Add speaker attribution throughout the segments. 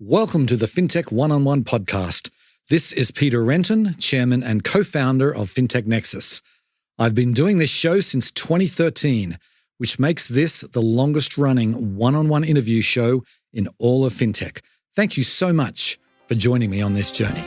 Speaker 1: Welcome to the Fintech One-on-One podcast. This is Peter Renton, chairman and co-founder of Fintech Nexus. I've been doing this show since 2013, which makes this the longest-running one-on-one interview show in all of fintech. Thank you so much for joining me on this journey.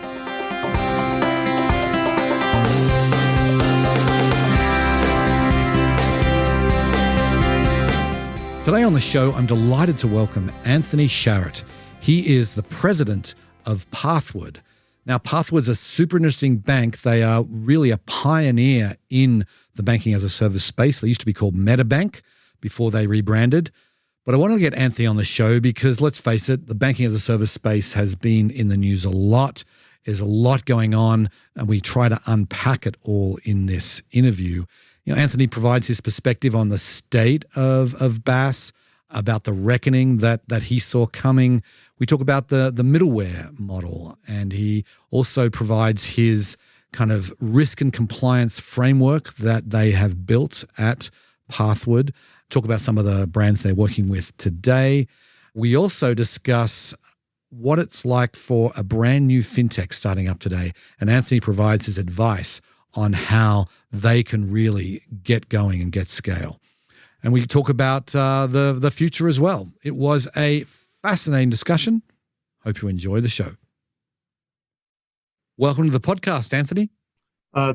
Speaker 1: Today on the show, I'm delighted to welcome Anthony Sharett. He is the president of Pathward. Now, Pathward's a super interesting bank. They are really a pioneer in the banking as a service space. They used to be called Metabank before they rebranded. But I wanted to get Anthony on the show because, let's face it, the banking as a service space has been in the news a lot. There's a lot going on, and we try to unpack it all in this interview. You know, Anthony provides his perspective on the state of BaaS, about the reckoning that he saw coming. We talk about the middleware model, and he also provides his kind of risk and compliance framework that they have built at Pathward. Talk about some of the brands they're working with today. We also discuss what it's like for a brand new fintech starting up today, and Anthony provides his advice on how they can really get going and get scale. And we talk about the future as well. It was a fascinating discussion. Hope you enjoy the show. Welcome to the podcast, Anthony.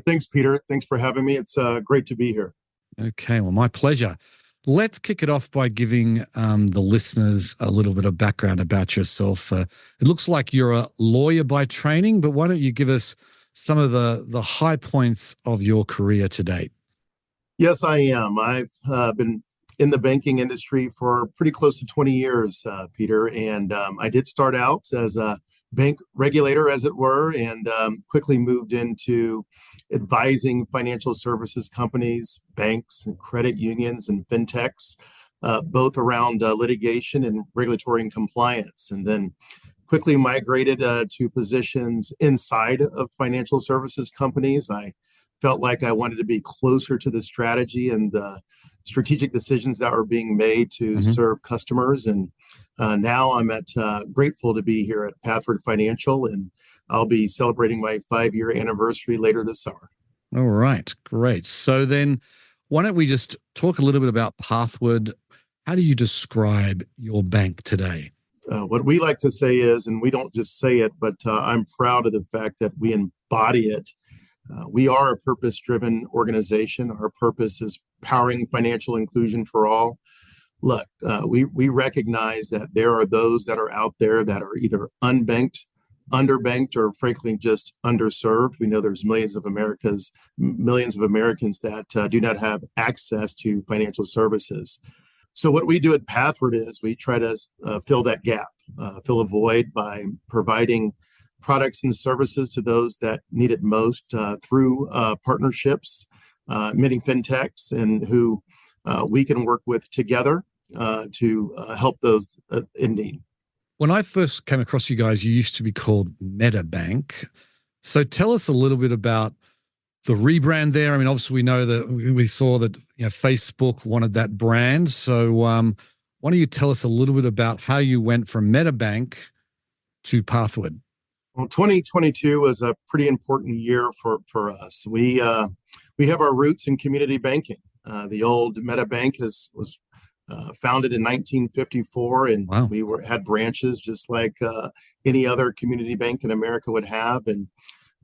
Speaker 2: Thanks, Peter. Thanks for having me. It's great to be here.
Speaker 1: Okay, well, my pleasure. Let's kick it off by giving the listeners a little bit of background about yourself. It looks like you're a lawyer by training, but why don't you give us some of the high points of your career to date?
Speaker 2: Yes, I am. I've been in the banking industry for pretty close to 20 years, Peter. And I did start out as a bank regulator, as it were, and quickly moved into advising financial services companies, banks, and credit unions, and fintechs, both around litigation and regulatory and compliance. And then quickly migrated to positions inside of financial services companies. I felt like I wanted to be closer to the strategy and the strategic decisions that were being made to serve customers. And now I'm grateful to be here at Pathward Financial, and I'll be celebrating my 5-year anniversary later this summer.
Speaker 1: All right, great. So then why don't we just talk a little bit about Pathward? How do you describe your bank today?
Speaker 2: What we like to say is, and we don't just say it, but I'm proud of the fact that we embody it. We are a purpose-driven organization. Our purpose is powering financial inclusion for all. Look, we recognize that there are those that are out there that are either unbanked, underbanked, or frankly just underserved. We know there's millions of Americans that do not have access to financial services. So what we do at Pathward is we try to fill that gap, fill a void by providing products and services to those that need it most through partnerships, many fintechs, and who we can work with together to help those in need.
Speaker 1: When I first came across you guys, you used to be called Metabank. So tell us a little bit about the rebrand there. I mean, obviously we know that we saw that Facebook wanted that brand. So why don't you tell us a little bit about how you went from Metabank to Pathward?
Speaker 2: Well, 2022 was a pretty important year for us. We have our roots in community banking. The old Metabank was founded in 1954, and
Speaker 1: wow.
Speaker 2: We had branches just like any other community bank in America would have. And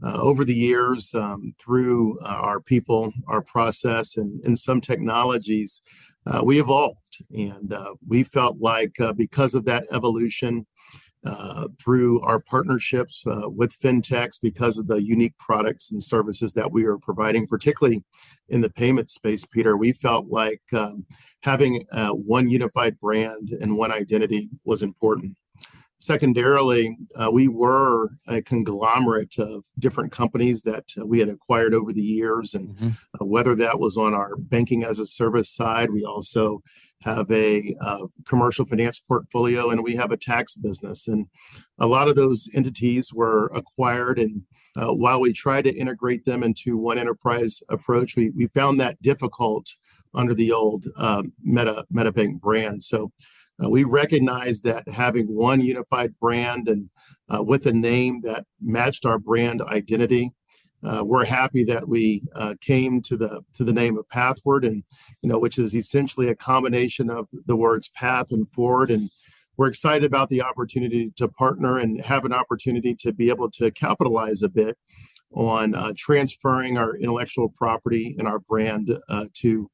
Speaker 2: over the years, through our people, our process, and some technologies, we evolved. And we felt like because of that evolution, through our partnerships with fintechs, because of the unique products and services that we are providing, particularly in the payment space, Peter, we felt like having one unified brand and one identity was important. Secondarily, we were a conglomerate of different companies that we had acquired over the years, and whether that was on our banking as a service side, we also have a commercial finance portfolio, and we have a tax business. And a lot of those entities were acquired, and while we tried to integrate them into one enterprise approach, we found that difficult under the old Metabank brand. So We recognize that having one unified brand and with a name that matched our brand identity, we're happy that we came to the name of Pathward, and which is essentially a combination of the words path and forward. And we're excited about the opportunity to partner and have an opportunity to be able to capitalize a bit on transferring our intellectual property and our brand to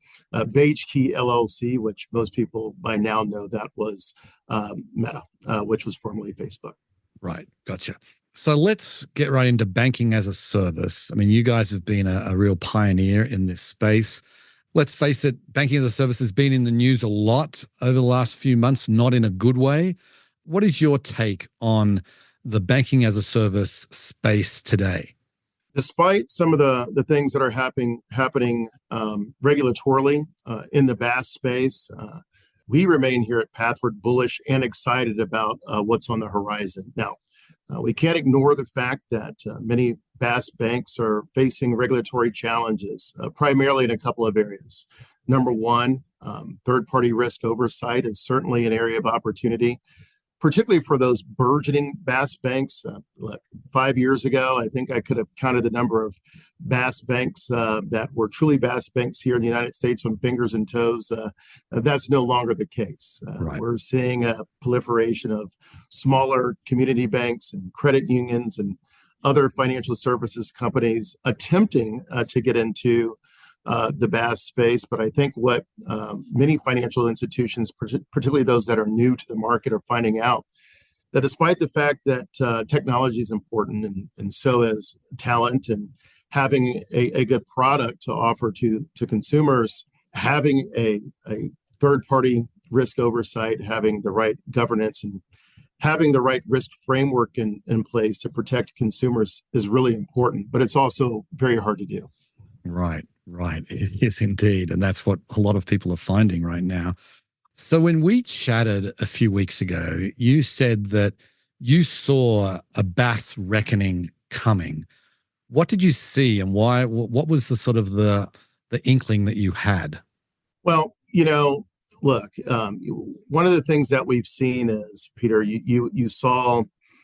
Speaker 2: Beige Key LLC, which most people by now know that was Meta, which was formerly Facebook.
Speaker 1: Right. Gotcha. So let's get right into banking as a service. I mean, you guys have been a real pioneer in this space. Let's face it, banking as a service has been in the news a lot over the last few months, not in a good way. What is your take on the banking as a service space today?
Speaker 2: Despite some of the things that are happening regulatorily in the BaaS space, we remain here at Pathward bullish and excited about what's on the horizon. Now, we can't ignore the fact that many BaaS banks are facing regulatory challenges, primarily in a couple of areas. Number one, third-party risk oversight is certainly an area of opportunity, particularly for those burgeoning BaaS banks. 5 years ago, I think I could have counted the number of BaaS banks that were truly BaaS banks here in the United States on fingers and toes. That's no longer the case.
Speaker 1: Right.
Speaker 2: We're seeing a proliferation of smaller community banks and credit unions and other financial services companies attempting to get into the BaaS space. But I think what many financial institutions, particularly those that are new to the market, are finding out that despite the fact that technology is important and so is talent and having a good product to offer to consumers, having a third-party risk oversight, having the right governance and having the right risk framework in place to protect consumers is really important, but it's also very hard to do.
Speaker 1: Right. It is indeed. And that's what a lot of people are finding right now. So when we chatted a few weeks ago, you said that you saw a BaaS reckoning coming. What did you see and why? What was the sort of the inkling that you had?
Speaker 2: Well, look, one of the things that we've seen is, Peter, you saw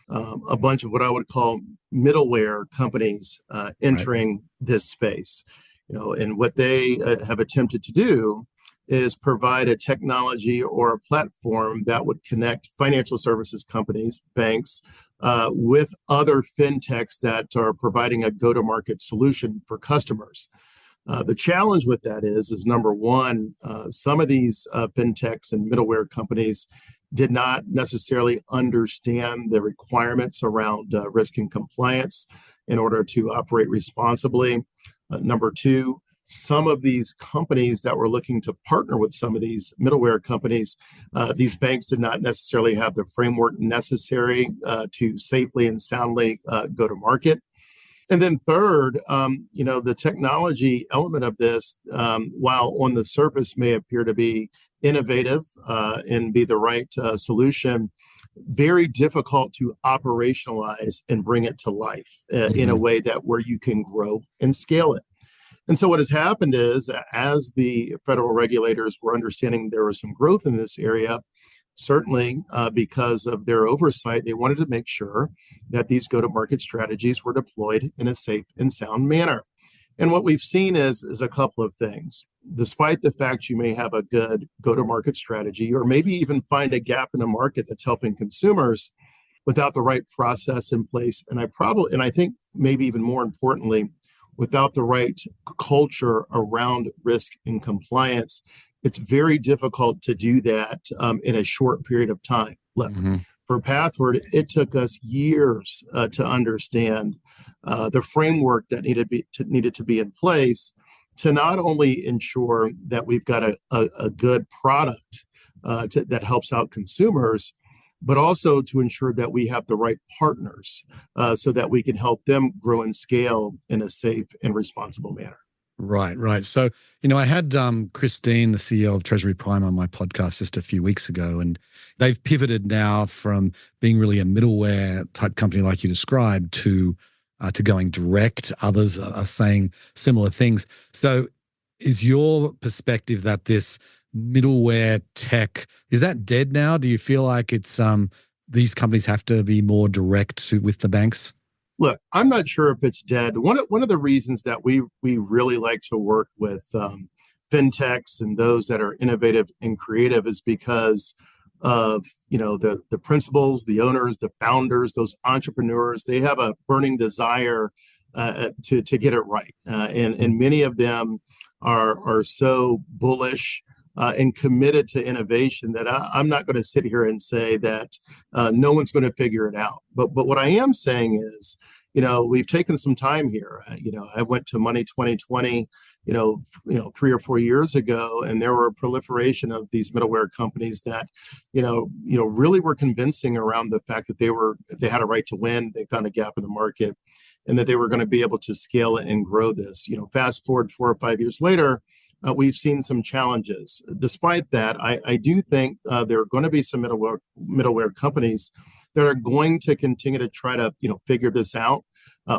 Speaker 2: a bunch of what I would call middleware companies entering this space. And what they have attempted to do is provide a technology or a platform that would connect financial services companies, banks, with other fintechs that are providing a go-to-market solution for customers. The challenge with that is number one, some of these fintechs and middleware companies did not necessarily understand the requirements around risk and compliance in order to operate responsibly. Number two, some of these companies that were looking to partner with some of these middleware companies, these banks did not necessarily have the framework necessary to safely and soundly go to market. And then third, the technology element of this, while on the surface may appear to be innovative and be the right solution, very difficult to operationalize and bring it to life in a way that where you can grow and scale it. And so what has happened is, as the federal regulators were understanding there was some growth in this area, certainly because of their oversight, they wanted to make sure that these go-to-market strategies were deployed in a safe and sound manner. And what we've seen is a couple of things. Despite the fact you may have a good go-to-market strategy, or maybe even find a gap in the market that's helping consumers without the right process in place, and I think maybe even more importantly, without the right culture around risk and compliance, it's very difficult to do that in a short period of time. Look, for Pathward, it took us years to understand the framework that needed to be in place to not only ensure that we've got a good product that helps out consumers, but also to ensure that we have the right partners so that we can help them grow and scale in a safe and responsible manner.
Speaker 1: Right. So, I had Christine, the CEO of Treasury Prime, on my podcast just a few weeks ago, and they've pivoted now from being really a middleware type company like you described to going direct. Others are saying similar things. So is your perspective that this middleware tech. Is that dead now? Do you feel like it's these companies have to be more direct with the banks?
Speaker 2: Look, I'm not sure if it's dead. One of the reasons that we really like to work with fintechs and those that are innovative and creative is because of the principals, the owners, the founders, those entrepreneurs. They have a burning desire to get it right, and many of them are so bullish and committed to innovation that I'm not going to sit here and say that no one's going to figure it out. But what I am saying is, we've taken some time here. I went to Money 2020, 3 or 4 years ago, and there were a proliferation of these middleware companies that, really were convincing around the fact that they had a right to win. They found a gap in the market, and that they were going to be able to scale it and grow this. Fast forward 4 or 5 years later. We've seen some challenges. Despite that, I do think there are going to be some middleware companies that are going to continue to try to figure this out.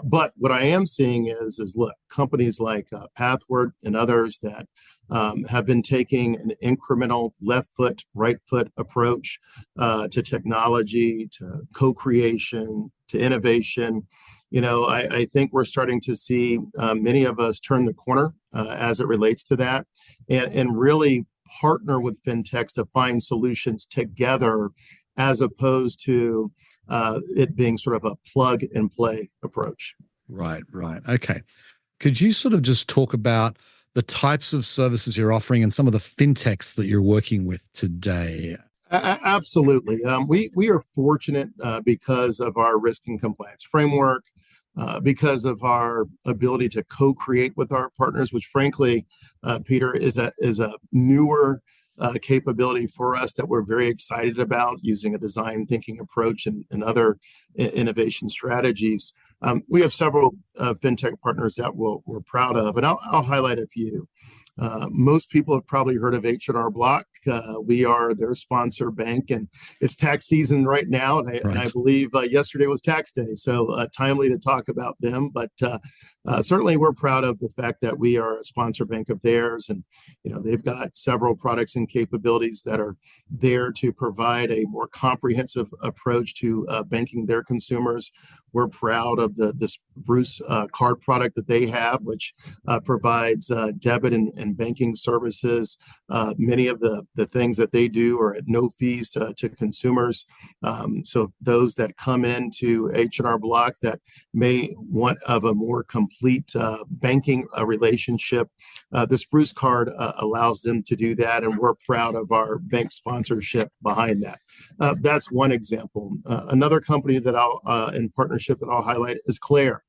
Speaker 2: But what I am seeing is look, companies like Pathward and others that have been taking an incremental left foot, right foot approach to technology, to co-creation, to innovation. I think we're starting to see many of us turn the corner as it relates to that, and really partner with fintechs to find solutions together, as opposed to it being sort of a plug and play approach.
Speaker 1: Right. Okay. Could you sort of just talk about the types of services you're offering and some of the fintechs that you're working with today?
Speaker 2: Absolutely. We are fortunate because of our risk and compliance framework, because of our ability to co-create with our partners, which frankly, Peter, is a newer capability for us that we're very excited about, using a design thinking approach and other innovation strategies. We have several fintech partners that we're proud of, and I'll highlight a few. Most people have probably heard of H&R Block. We are their sponsor bank, and it's tax season right now. And I believe yesterday was tax day, so timely to talk about them. But certainly we're proud of the fact that we are a sponsor bank of theirs. And, they've got several products and capabilities that are there to provide a more comprehensive approach to banking their consumers. We're proud of the Spruce card product that they have, which provides debit and banking services. Many of the things that they do are at no fees to consumers. So those that come into H&R Block that may want of a more complete banking relationship, the Spruce card allows them to do that, and we're proud of our bank sponsorship behind that. That's one example. Another company that in partnership that I'll highlight is Claire,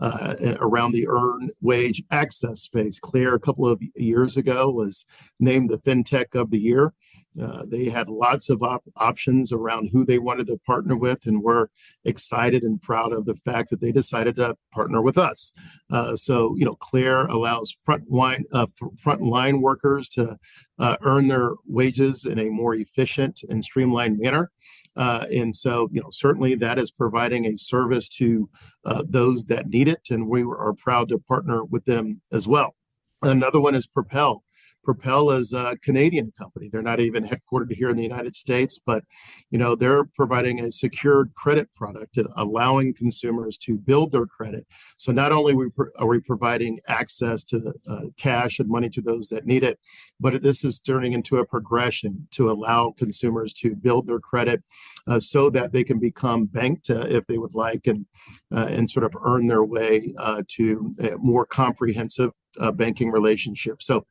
Speaker 2: around the earned wage access space. Claire, a couple of years ago, was named the FinTech of the Year. They had lots of options around who they wanted to partner with, and we're excited and proud of the fact that they decided to partner with us. So, Claire allows frontline workers to earn their wages in a more efficient and streamlined manner. And so, certainly that is providing a service to those that need it, and we are proud to partner with them as well. Another one is Propel. Propel is a Canadian company. They're not even headquartered here in the United States, but they're providing a secured credit product and allowing consumers to build their credit. So not only are we providing access to cash and money to those that need it, but this is turning into a progression to allow consumers to build their credit so that they can become banked if they would like, and sort of earn their way to a more comprehensive banking relationship. So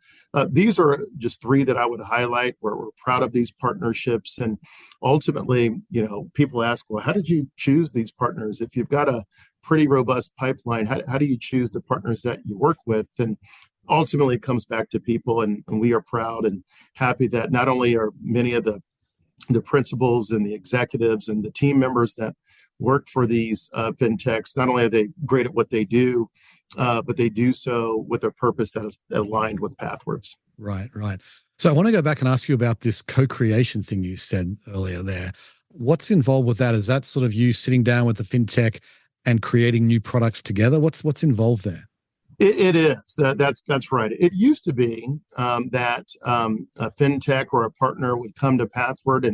Speaker 2: these are just three that I would highlight where we're proud of these partnerships. And ultimately, people ask, well, how did you choose these partners? If you've got a pretty robust pipeline, how do you choose the partners that you work with? And ultimately it comes back to people, and we are proud and happy that not only are many of the principals and the executives and the team members that work for these fintechs, not only are they great at what they do, but they do so with a purpose that is aligned with Pathward's.
Speaker 1: Right. So I want to go back and ask you about this co-creation thing you said earlier there. What's involved with that? Is that sort of you sitting down with the fintech and creating new products together? What's involved there?
Speaker 2: It is. That's right. It used to be that a fintech or a partner would come to Pathward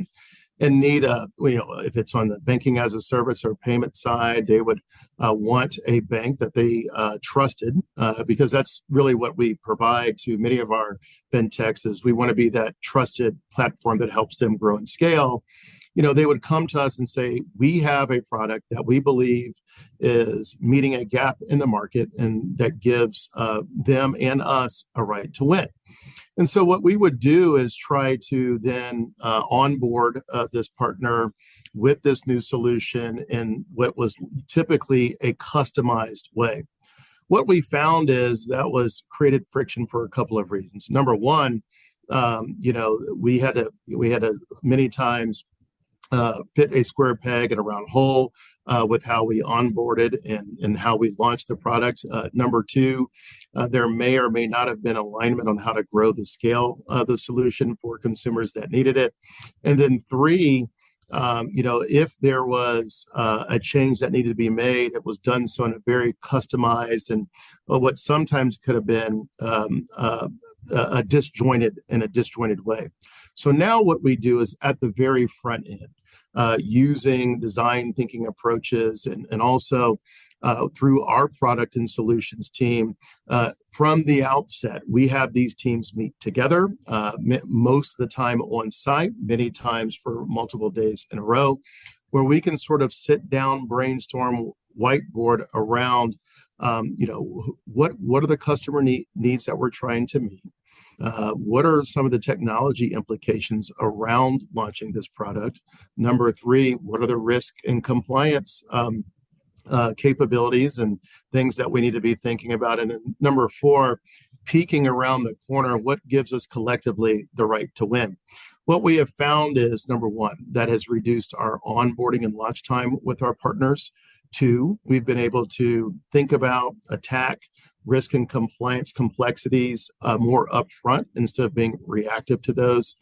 Speaker 2: and need if it's on the banking as a service or payment side, they would want a bank that they trusted, because that's really what we provide to many of our fintechs. Is we want to be that trusted platform that helps them grow and scale. They would come to us and say, we have a product that we believe is meeting a gap in the market and that gives them and us a right to win. And so what we would do is try to then onboard this partner with this new solution in what was typically a customized way. What we found is that was created friction for a couple of reasons. Number one, we had to many times fit a square peg in a round hole with how we onboarded and how we launched the product. Number two, there may or may not have been alignment on how to grow the scale of the solution for consumers that needed it. And then three, if there was a change that needed to be made, it was done so in a very customized and what sometimes could have been a disjointed way. So now what we do is at the very front end, using design thinking approaches and also through our product and solutions team, from the outset, we have these teams meet together, most of the time on site, many times for multiple days in a row, where we can sort of sit down, brainstorm, whiteboard around, what are the customer needs that we're trying to meet? What are some of the technology implications around launching this product? Number three, what are the risk and compliance capabilities and things that we need to be thinking about? And then number four, peeking around the corner, what gives us collectively the right to win? What we have found is, number one, that has reduced our onboarding and launch time with our partners. Two, we've been able to think about, attack risk and compliance complexities more upfront instead of being reactive to those.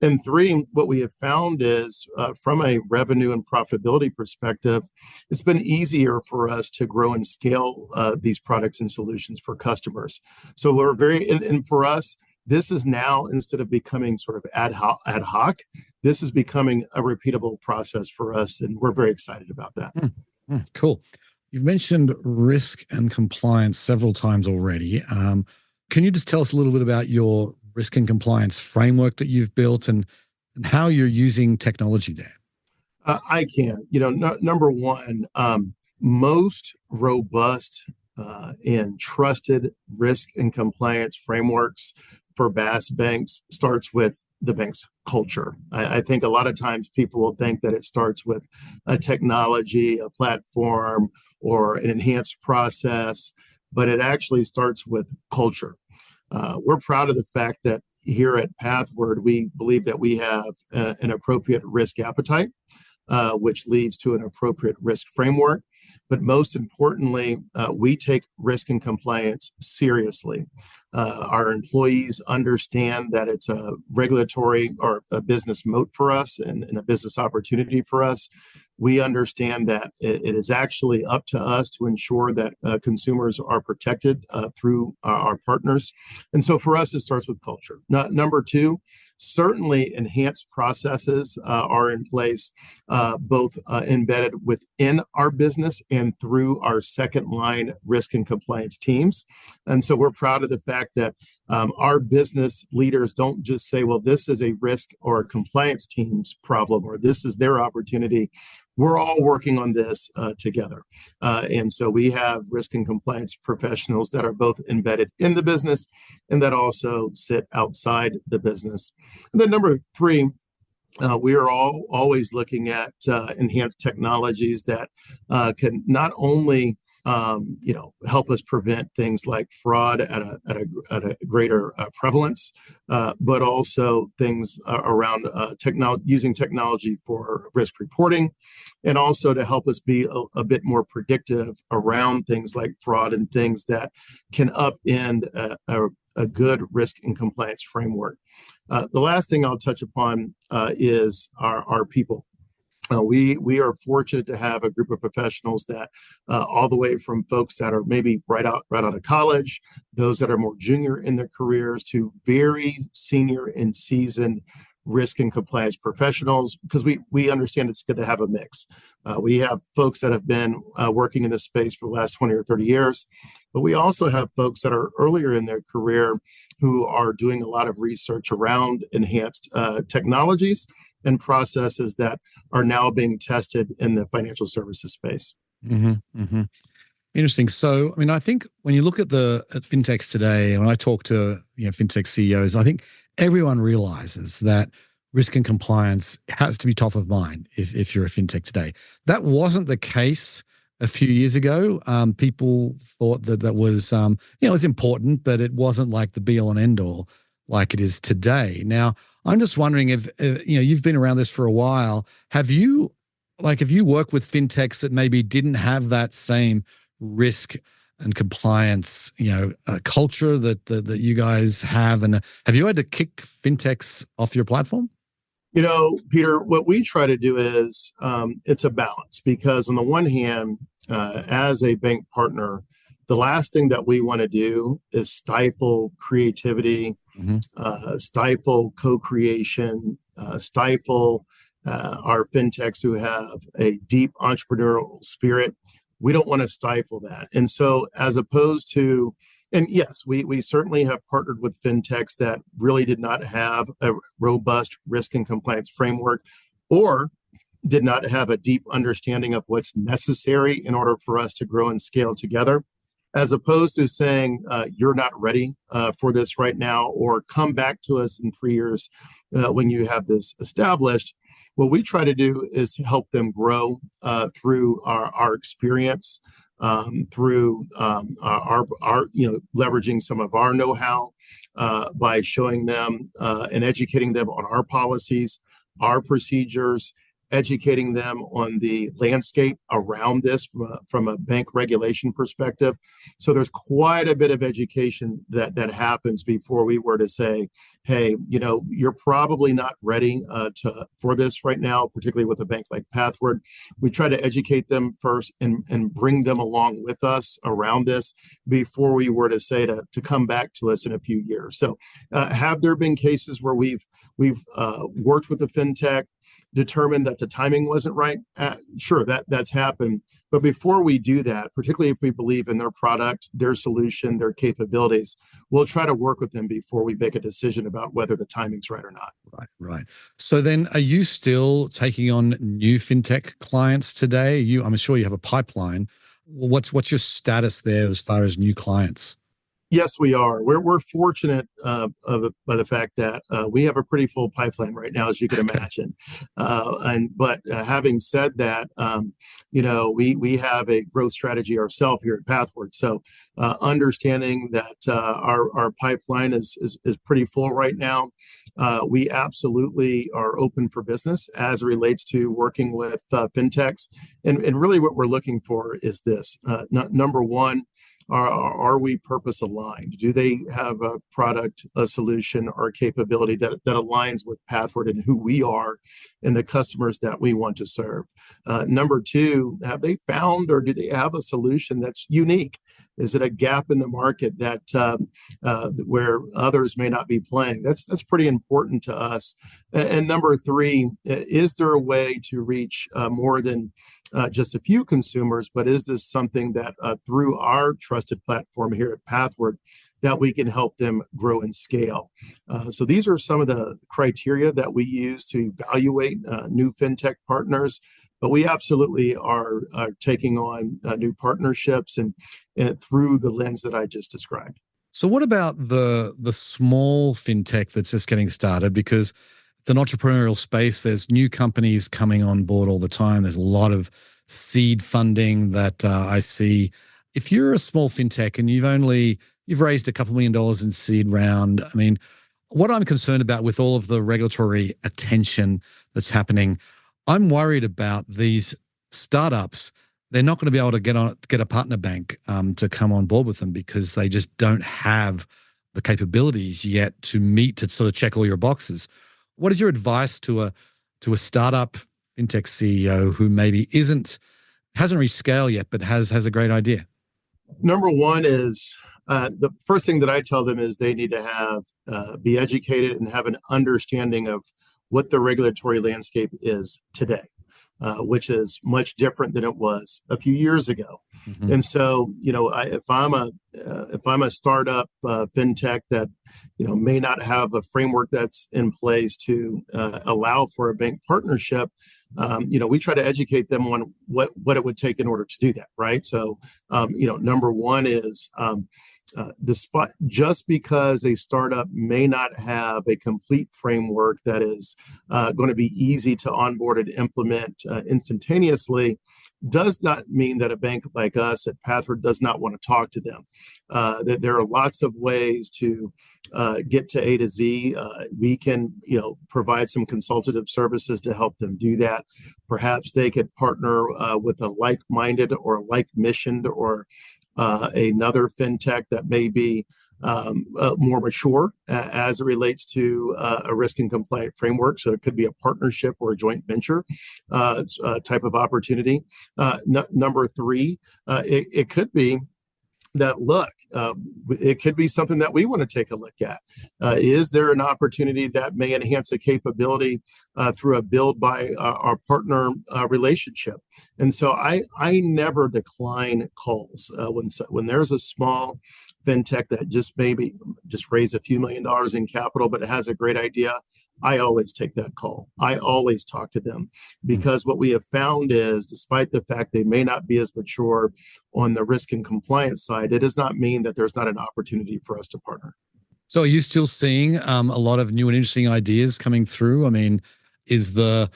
Speaker 2: And three, what we have found is from a revenue and profitability perspective, it's been easier for us to grow and scale these products and solutions for customers. So we're and for us, this is now, instead of becoming sort of ad hoc, this is becoming a repeatable process for us, and we're very excited about that.
Speaker 1: Cool. You've mentioned risk and compliance several times already. Can you just tell us a little bit about your risk and compliance framework that you've built and how you're using technology there?
Speaker 2: I can. Number one, most robust and trusted risk and compliance frameworks for BaaS banks starts with the bank's culture. I think a lot of times people will think that it starts with a technology, a platform, or an enhanced process, but it actually starts with culture. We're proud of the fact that here at Pathward, we believe that we have an appropriate risk appetite, which leads to an appropriate risk framework. But most importantly, we take risk and compliance seriously. Our employees understand that it's a regulatory or a business moat for us and a business opportunity for us. We understand that it is actually up to us to ensure that consumers are protected through our partners. And so for us, it starts with culture. Number two, certainly enhanced processes are in place, both embedded within our business and through our second line risk and compliance teams. And so we're proud of the fact that our business leaders don't just say, well, this is a risk or a compliance team's problem, or this is their opportunity. We're all working on this together. And so we have risk and compliance professionals that are both embedded in the business and that also sit outside the business. And then number three, we are always looking at enhanced technologies that can not only help us prevent things like fraud at a greater prevalence, but also things around using technology for risk reporting, and also to help us be a bit more predictive around things like fraud and things that can upend a good risk and compliance framework. The last thing I'll touch upon is our people. We are fortunate to have a group of professionals that all the way from folks that are maybe right out of college, those that are more junior in their careers, to very senior and seasoned risk and compliance professionals, because we understand it's good to have a mix. We have folks that have been working in this space for the last 20 or 30 years, but we also have folks that are earlier in their career who are doing a lot of research around enhanced technologies and processes that are now being tested in the financial services space.
Speaker 1: Mm-hmm, mm-hmm. Interesting. So, I mean, I think when you look at fintechs today, and when I talk to fintech CEOs, I think everyone realizes that risk and compliance has to be top of mind if you're a fintech today. That wasn't the case a few years ago. People thought that was it was important, but it wasn't like the be all and end all like it is today. Now, I'm just wondering if you've been around this for a while. Have you worked with fintechs that maybe didn't have that same risk and compliance, culture that you guys have, and have you had to kick fintechs off your platform?
Speaker 2: Peter, what we try to do is it's a balance, because on the one hand, as a bank partner, the last thing that we want to do is stifle creativity, stifle co-creation, stifle our fintechs who have a deep entrepreneurial spirit. We don't want to stifle that. And so as opposed to, and yes, we certainly have partnered with fintechs that really did not have a robust risk and compliance framework, or did not have a deep understanding of what's necessary in order for us to grow and scale together, as opposed to saying, you're not ready for this right now, or come back to us in 3 years when you have this established. What we try to do is help them grow through our experience, through our leveraging some of our know-how by showing them and educating them on our policies, our procedures, educating them on the landscape around this from a bank regulation perspective. So there's quite a bit of education that happens before we were to say, hey, you're probably not ready for this right now, particularly with a bank like Pathward. We try to educate them first and bring them along with us around this before we were to say to come back to us in a few years. So have there been cases where we've worked with a fintech, determined that the timing wasn't right? Sure, that's happened. But before we do that, particularly if we believe in their product, their solution, their capabilities, we'll try to work with them before we make a decision about whether the timing's right or not.
Speaker 1: Right. So then, are you still taking on new fintech clients today? I'm sure you have a pipeline. What's your status there as far as new clients?
Speaker 2: Yes, we are. We're fortunate by the fact that we have a pretty full pipeline right now, as you can imagine. But having said that, we have a growth strategy ourselves here at Pathward. So understanding that our pipeline is pretty full right now, we absolutely are open for business as it relates to working with fintechs. And really, what we're looking for is this: number one, are we purpose aligned? Do they have a product, a solution, or a capability that aligns with Pathward and who we are and the customers that we want to serve? Number two, have they found, or do they have a solution that's unique? Is it a gap in the market that where others may not be playing? That's pretty important to us. And number three, is there a way to reach more than just a few consumers, but is this something that through our trusted platform here at Pathward that we can help them grow and scale? So these are some of the criteria that we use to evaluate new fintech partners, but we absolutely are taking on new partnerships and through the lens that I just described.
Speaker 1: So what about the small fintech that's just getting started? Because it's an entrepreneurial space. There's new companies coming on board all the time. There's a lot of seed funding that I see. If you're a small fintech and you've raised a couple $1 million in seed round, I mean, what I'm concerned about with all of the regulatory attention that's happening, I'm worried about these startups. They're not going to be able to get a partner bank to come on board with them because they just don't have the capabilities yet to sort of check all your boxes. What is your advice to a startup fintech CEO who maybe hasn't reached scale yet, but has a great idea?
Speaker 2: Number one is the first thing that I tell them is they need to be educated and have an understanding of what the regulatory landscape is today, which is much different than it was a few years ago. Mm-hmm. And so, if I'm a startup fintech that may not have a framework that's in place to allow for a bank partnership, we try to educate them on what it would take in order to do that, right? So, number one is just because a startup may not have a complete framework that is going to be easy to onboard and implement instantaneously, does not mean that a bank like us at Pathward does not want to talk to them. That there are lots of ways to get to A to Z. We can, provide some consultative services to help them do that. Perhaps they could partner with a like-minded or like-missioned or another fintech that may be more mature as it relates to a risk and compliant framework. So it could be a partnership or a joint venture type of opportunity. Number three, it could be that, it could be something that we want to take a look at. Is there an opportunity that may enhance a capability through a build by our partner relationship? And so I never decline calls when there's a small fintech that just raised a few $1 million in capital, but it has a great idea. I always take that call. I always talk to them, because what we have found is, despite the fact they may not be as mature on the risk and compliance side, it does not mean that there's not an opportunity for us to partner.
Speaker 1: So are you still seeing a lot of new and interesting ideas coming through? I mean, is the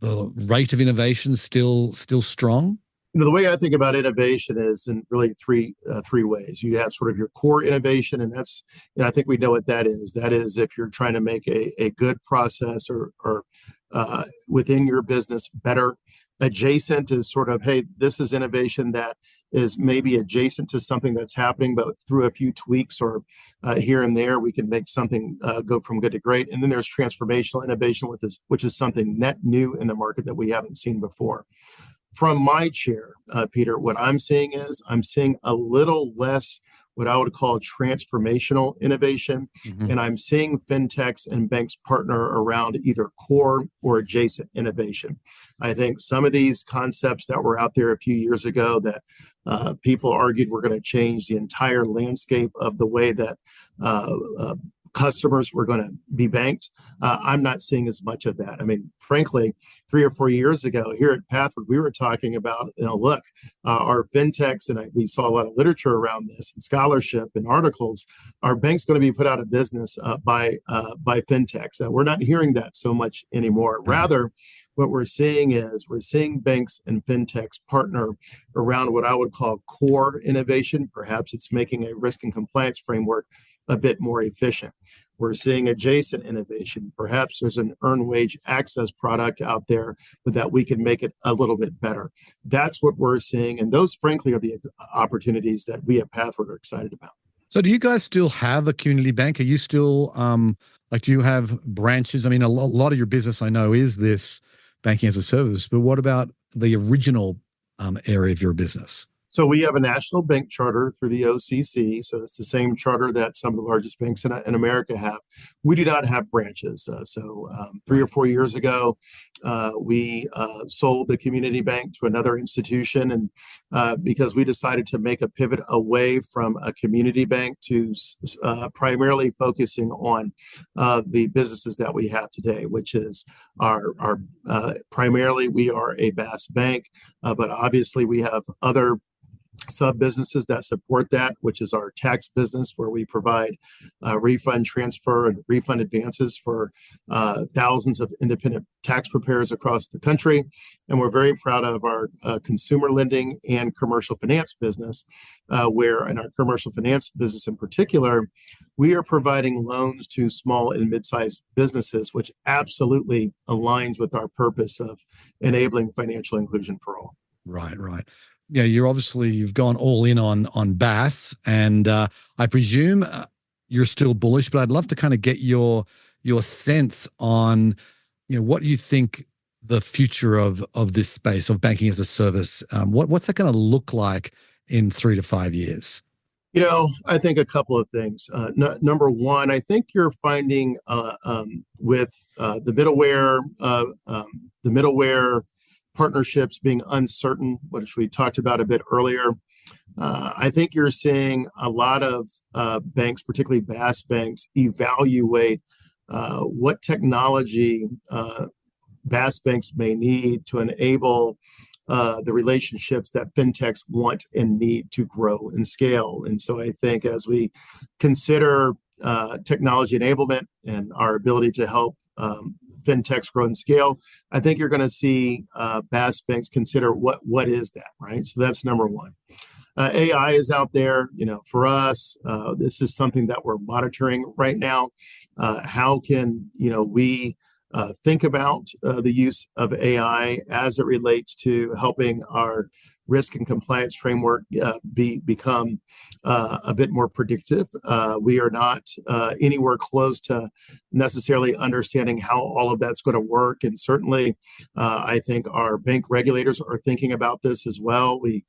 Speaker 1: rate of innovation still strong?
Speaker 2: The way I think about innovation is in really three ways. You have sort of your core innovation, and that's, I think we know what that is. That is if you're trying to make a good process or within your business better. Adjacent is sort of, hey, this is innovation that is maybe adjacent to something that's happening, but through a few tweaks or here and there, we can make something go from good to great. And then there's transformational innovation, which is something net new in the market that we haven't seen before. From my chair, Peter, what I'm seeing a little less what I would call transformational innovation. Mm-hmm. And I'm seeing fintechs and banks partner around either core or adjacent innovation. I think some of these concepts that were out there a few years ago that people argued were going to change the entire landscape of the way that customers were going to be banked. I'm not seeing as much of that. I mean, frankly, 3 or 4 years ago here at Pathward, we were talking about, our fintechs, and we saw a lot of literature around this and scholarship and articles. Our bank's going to be put out of business by fintechs. We're not hearing that so much anymore. Rather, what we're seeing is banks and fintechs partner around what I would call core innovation. Perhaps it's making a risk and compliance framework a bit more efficient. We're seeing adjacent innovation. Perhaps there's an earned wage access product out there, but that we can make it a little bit better. That's what we're seeing. And those, frankly, are the opportunities that we at Pathward are excited about.
Speaker 1: So do you guys still have a community bank? Are you still, do you have branches? I mean, a lot of your business, I know, is this banking as a service, but what about the original area of your business?
Speaker 2: So we have a national bank charter through the OCC. So it's the same charter that some of the largest banks in America have. We do not have branches. 3 or 4 years ago, we sold the community bank to another institution, and because we decided to make a pivot away from a community bank to primarily focusing on the businesses that we have today, which is our primarily we are a BaaS bank, but obviously we have other sub businesses that support that, which is our tax business, where we provide refund transfer and refund advances for thousands of independent tax preparers across the country. And we're very proud of our consumer lending and commercial finance business, where in our commercial finance business in particular, we are providing loans to small and mid-sized businesses, which absolutely aligns with our purpose of enabling financial inclusion for all.
Speaker 1: Right. Yeah, you've gone all in on BaaS, and I presume you're still bullish, but I'd love to kind of get your sense on, what you think the future of this space of banking as a service? What's that going to look like in 3 to 5 years?
Speaker 2: I think a couple of things. Number one, I think you're finding with the middleware partnerships being uncertain, which we talked about a bit earlier. I think you're seeing a lot of banks, particularly BaaS banks, evaluate what technology BaaS banks may need to enable the relationships that fintechs want and need to grow and scale. And so I think as we consider technology enablement and our ability to help fintechs grow and scale, I think you're going to see BaaS banks consider what is that, right? So that's number one. AI is out there. For us, this is something that we're monitoring right now. How can we think about the use of AI as it relates to helping our risk and compliance framework become a bit more predictive. We are not anywhere close to necessarily understanding how all of that's going to work. And certainly, I think our bank regulators are thinking about this as well. We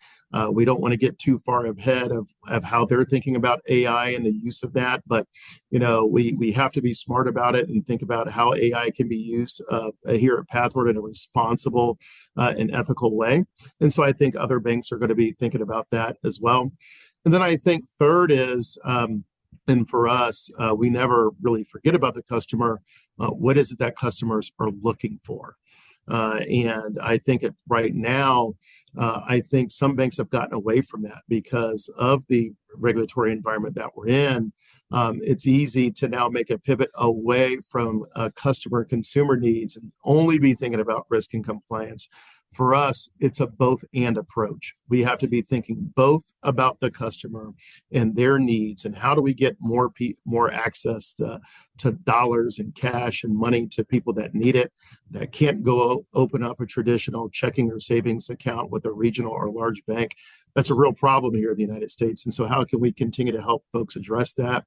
Speaker 2: don't want to get too far ahead of how they're thinking about AI and the use of that. But, we have to be smart about it and think about how AI can be used here at Pathward in a responsible and ethical way. And so I think other banks are going to be thinking about that as well. And then I think third is, and for us, we never really forget about the customer. What is it that customers are looking for? And I think right now, I think some banks have gotten away from that because of the regulatory environment that we're in. It's easy to now make a pivot away from customer consumer needs and only be thinking about risk and compliance. For us, it's a both and approach. We have to be thinking both about the customer and their needs and how do we get more access to dollars and cash and money to people that need it, that can't go open up a traditional checking or savings account with a regional or large bank. That's a real problem here in the United States. And so how can we continue to help folks address that?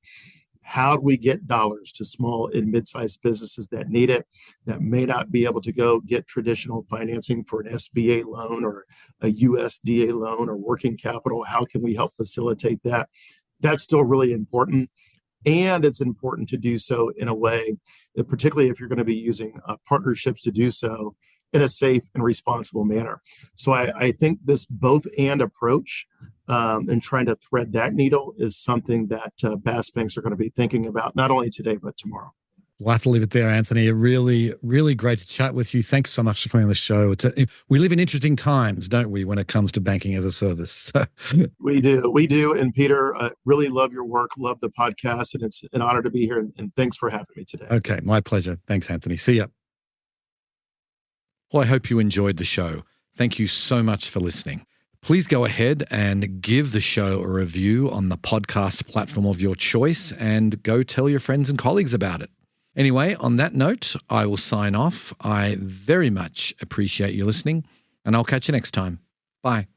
Speaker 2: How do we get dollars to small and mid-sized businesses that need it, that may not be able to go get traditional financing for an SBA loan or a USDA loan or working capital? How can we help facilitate that? That's still really important. And it's important to do so in a way that, particularly if you're going to be using partnerships to do so in a safe and responsible manner. So I think this both and approach and trying to thread that needle is something that BaaS banks are going to be thinking about, not only today, but tomorrow.
Speaker 1: We'll have to leave it there, Anthony. Really, really great to chat with you. Thanks so much for coming on the show. We live in interesting times, don't we, when it comes to banking as a service?
Speaker 2: We do. And Peter, really love your work, love the podcast, and it's an honor to be here. And thanks for having me today.
Speaker 1: Okay, my pleasure. Thanks, Anthony. See ya. Well, I hope you enjoyed the show. Thank you so much for listening. Please go ahead and give the show a review on the podcast platform of your choice and go tell your friends and colleagues about it. Anyway, on that note, I will sign off. I very much appreciate you listening, and I'll catch you next time. Bye.